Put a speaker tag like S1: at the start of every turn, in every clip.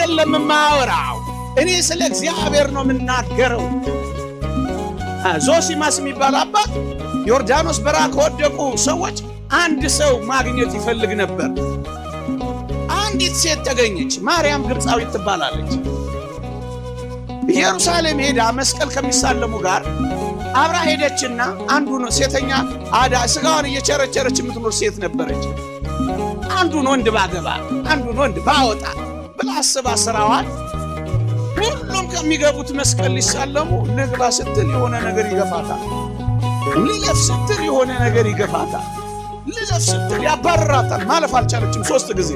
S1: አይደለም ማወራው እኔ ስለ እግዚአብሔር ነው የምናገረው ዞሲማስ የሚባል አባት ዮርዳኖስ በረሃ ከወደቁ ሰዎች አንድ ሰው ማግኘት ይፈልግ ነበር አንዲት ሴት ተገኘች ማርያም ግብፃዊት ትባላለች ኢየሩሳሌም ሄዳ መስቀል ከሚሳለሙ ጋር አብራ ሄደችና አንዱን ሴተኛ አዳ ስጋውን እየቸረቸረች የምትኖር ሴት ነበረች አንዱን ወንድ ባገባ አንዱን ወንድ ባወጣ ብላ አስባ ስራዋን ሁሉም ከሚገቡት መስቀል ሊሳለሙ ንግባ ስትል የሆነ ነገር ይገፋታል ልለፍ ስትል የሆነ ነገር ይገፋታል ልለፍ ስትል ያባርራታል ማለፍ አልቻለችም 3 ጊዜ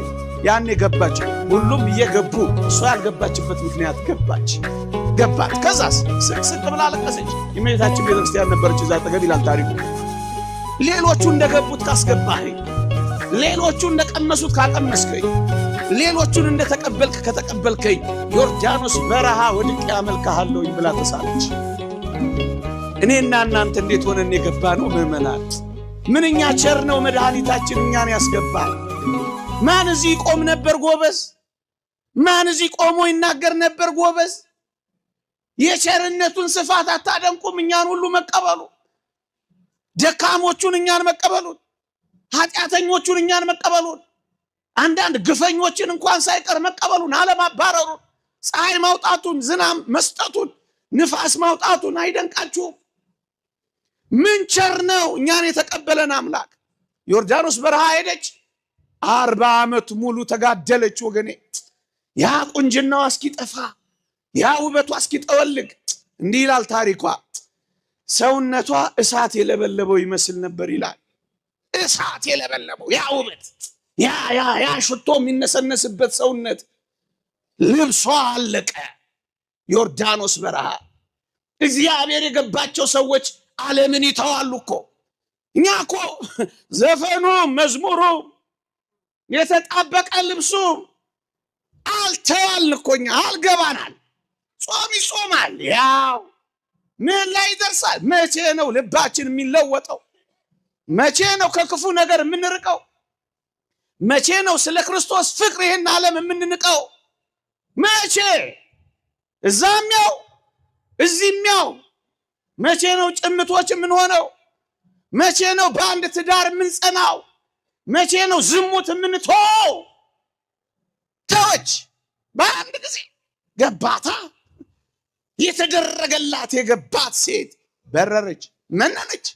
S1: ያኔ ገባች ሁሉም እየገቡ እሷ ያልገባችበት ምክንያት ገባት ከዛስ ስቅስቅ ብላ አለቀሰች የእመቤታችን ቤተክርስቲያን ነበረች እዛ አጠገብ ይላል ታሪኩ ሌሎቹ እንደገቡት ካስገባህ ሌሎቹ እንደቀመሱት ካቀመስከኝ ሌሎቹን እንደተቀበልክ ከተቀበልከኝ ዮርዳኖስ በረሃ ወድቄ አመልክሃለሁ ብላ ተሳለች እኔና እናንተ እንዴት ሆነን የገባነው ምእመናን ምንኛ ቸር ነው መድኃኒታችን እኛን ያስገባል ማን እዚህ ቆም ነበር ጎበዝ ማን እዚህ ቆሞ ይናገር ነበር ጎበዝ የቸርነቱን ስፋት አታደንቁም እኛን ሁሉ መቀበሉ ደካሞቹን እኛን መቀበሉ ኃጢአተኞቹን እኛን መቀበሉ አንዳንድ ግፈኞችን እንኳን ሳይቀር መቀበሉን አለማባረሩ ፀሐይ ማውጣቱን ዝናብ መስጠቱን ንፋስ ማውጣቱን አይደንቃችሁም ምን ቸር ነው እኛን የተቀበለን አምላክ ዮርዳኖስ በረሃ ሄደች 40 ዓመት ሙሉ ተጋደለች ወገኔ ያ ቁንጅናዋ እስኪጠፋ ያ ውበቷ እስኪጠወልግ እንዲህ ይላል ታሪኳ ሰውነቷ እሳት የለበለበው ይመስል ነበር ይላል እሳት የለበለበው ያ ውበት ያ ሽቶ የሚነሰነስበት ሰውነት ልብሷ አለቀ ዮርዳኖስ በረሃ እግዚአብሔር የገባቸው ሰዎች ዓለምን ይተዋሉ እኮ እኛ እኮ ዘፈኑ መዝሙሩ የተጣበቀ ልብሱ አልተዋልን እኮ እኛ አልገባናል ጾም ይጾማል ያው ምን ላይ ይደርሳል መቼ ነው ልባችን የሚለወጠው መቼ ነው ከክፉ ነገር የምንርቀው መቼ ነው ስለ ክርስቶስ ፍቅር ይሄን ዓለም የምንንቀው መቼ እዛምያው እዚህምያው መቼ ነው ጭምቶች የምንሆነው መቼ ነው በአንድ ትዳር የምንጸናው መቼ ነው ዝሙት የምንተው ተወች በአንድ ጊዜ ገባታ የተደረገላት የገባት ሴት በረረች መነነች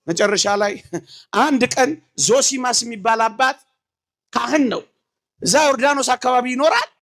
S1: መጨረሻ ላይ አንድ ቀን ዞሲማስ የሚባል አባት ካህን ነው እዛ ዮርዳኖስ አካባቢ ይኖራል